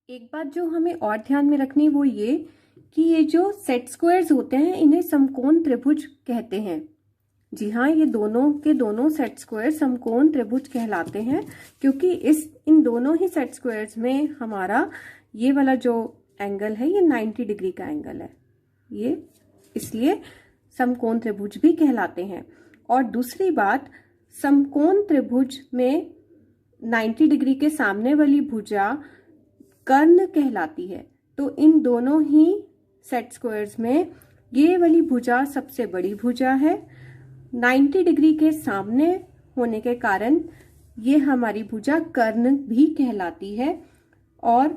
एक बात जो हमें और ध्यान में रखनी वो ये कि ये जो सेट स्क्वायर्स होते हैं इन्हें समकोण त्रिभुज कहते हैं। जी हाँ, ये दोनों के दोनों सेट स्क्वायर समकोण त्रिभुज कहलाते हैं क्योंकि इन दोनों ही सेट स्क्वायर्स में हमारा ये वाला जो एंगल है ये 90 डिग्री का एंगल है, ये इसलिए समकोण त्रिभुज भी कहलाते हैं। और दूसरी बात, समकोण त्रिभुज में 90 डिग्री के सामने वाली भुजा कर्ण कहलाती है। तो इन दोनों ही सेट स्क्वायर्स में ये वाली भुजा सबसे बड़ी भुजा है। 90 डिग्री के सामने होने के कारण ये हमारी भुजा कर्ण भी कहलाती है और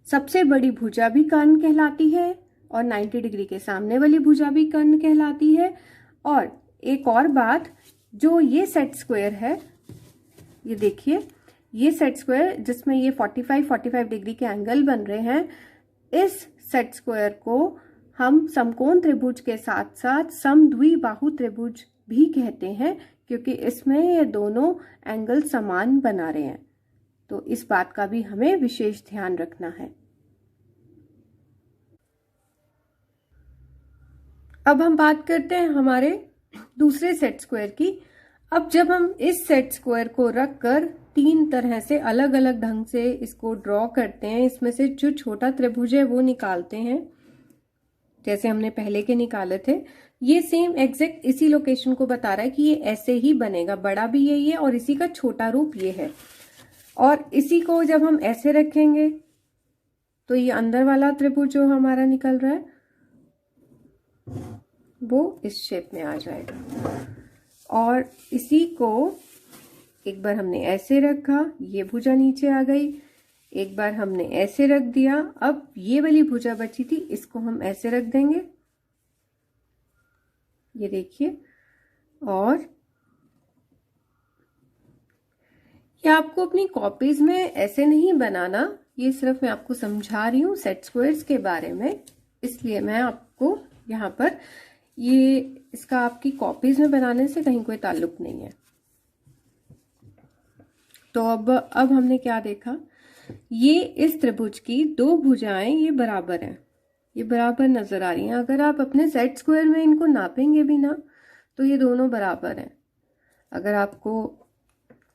सबसे बड़ी भुजा भी कर्ण कहलाती है और 90 डिग्री के सामने वाली भुजा भी कर्ण कहलाती है। और एक और बात, जो ये सेट स्क्वायर है, ये देखिए, ये सेट स्क्वायर जिसमें ये 45 डिग्री के एंगल बन रहे हैं, इस सेट स्क्वायर को हम समकोण त्रिभुज के साथ साथ समद्विबाहु त्रिभुज भी कहते हैं क्योंकि इसमें ये दोनों एंगल समान बना रहे हैं। तो इस बात का भी हमें विशेष ध्यान रखना है। अब हम बात करते हैं हमारे दूसरे सेट स्क्वायर की। अब जब हम इस सेट स्क्वायर को रखकर तीन तरह से अलग अलग ढंग से इसको ड्रॉ करते हैं, इसमें से जो छोटा त्रिभुज है वो निकालते हैं जैसे हमने पहले के निकाले थे। ये सेम एग्जैक्ट इसी लोकेशन को बता रहा है कि ये ऐसे ही बनेगा, बड़ा भी यही है और इसी का छोटा रूप ये है। और इसी को जब हम ऐसे रखेंगे तो ये अंदर वाला त्रिभुज जो हमारा निकल रहा है वो इस शेप में आ जाएगा। और इसी को एक बार हमने ऐसे रखा, ये भुजा नीचे आ गई, एक बार हमने ऐसे रख दिया, अब ये वाली भुजा बची थी इसको हम ऐसे रख देंगे, ये देखिए। और ये आपको अपनी कॉपीज में ऐसे नहीं बनाना, ये सिर्फ मैं आपको समझा रही हूँ सेट स्क्वायर्स के बारे में, इसलिए मैं आपको यहाँ पर ये इसका आपकी कॉपीज में बनाने से कहीं कोई ताल्लुक नहीं है। तो अब हमने क्या देखा, ये इस त्रिभुज की दो भुजाएं ये बराबर हैं, ये बराबर नजर आ रही हैं। अगर आप अपने सेट स्क्वायर में इनको नापेंगे भी ना तो ये दोनों बराबर हैं। अगर आपको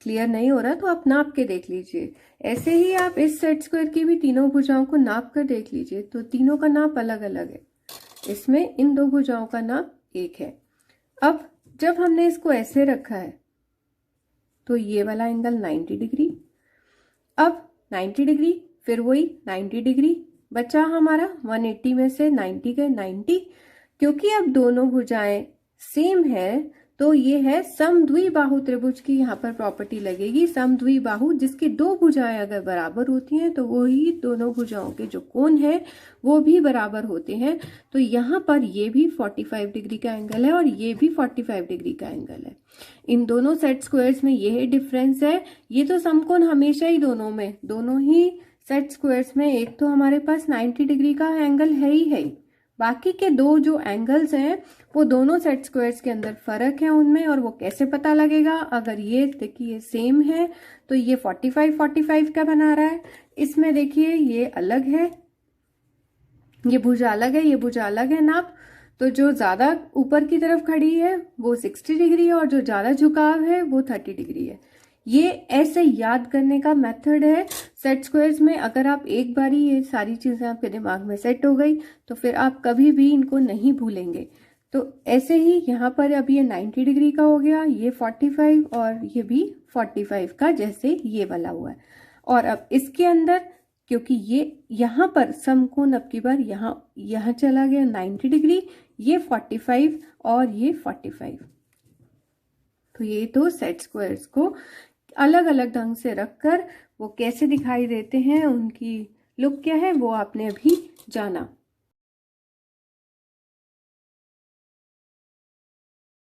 क्लियर नहीं हो रहा तो आप नाप के देख लीजिए। ऐसे ही आप इस सेट स्क्वायर की भी तीनों भुजाओं को नाप कर देख लीजिए, तो तीनों का नाप अलग अलग है, इसमें इन दो भुजाओं का नाप एक है। अब जब हमने इसको ऐसे रखा है तो ये वाला एंगल 90 डिग्री, अब 90 डिग्री, फिर वही 90 डिग्री बचा हमारा, 180 में से 90 गए 90। क्योंकि अब दोनों भुजाएं सेम है तो ये है समद्विबाहु त्रिभुज की यहाँ पर प्रॉपर्टी लगेगी। समद्विबाहु जिसकी दो भुजाएं अगर बराबर होती हैं तो वही दोनों भुजाओं के जो कोण है वो भी बराबर होते हैं। तो यहाँ पर ये भी 45 डिग्री का एंगल है और ये भी 45 डिग्री का एंगल है। इन दोनों सेट स्क्वायर्स में ये डिफरेंस है। ये तो समकोण हमेशा ही दोनों ही सेट स्क्वायर्स में एक तो हमारे पास 90 डिग्री का एंगल है ही, बाकी के दो जो एंगल्स हैं वो दोनों सेट स्क्वायर्स के अंदर फर्क है उनमें। और वो कैसे पता लगेगा, अगर ये देखिए सेम है तो ये 45 का बना रहा है, इसमें देखिए ये अलग है, ये भुजा अलग है, ये भुजा अलग है नाप। तो जो ज्यादा ऊपर की तरफ खड़ी है वो 60 डिग्री और जो ज्यादा झुकाव है वो 30 डिग्री है। ये ऐसे याद करने का मेथड है सेट स्क्वायर्स में। अगर आप एक बारी ये सारी चीजें आपके दिमाग में सेट हो गई तो फिर आप कभी भी इनको नहीं भूलेंगे। तो ऐसे ही यहाँ पर अब ये 90 डिग्री का हो गया, ये 45 और ये भी 45 का जैसे ये वाला हुआ है। और अब इसके अंदर क्योंकि ये यहाँ पर समकोण अब की बार यहाँ चला गया 90 डिग्री, ये 45 और ये 45। तो ये तो सेट स्क्वायर्स को अलग अलग ढंग से रखकर वो कैसे दिखाई देते हैं, उनकी लुक क्या है, वो आपने अभी जाना।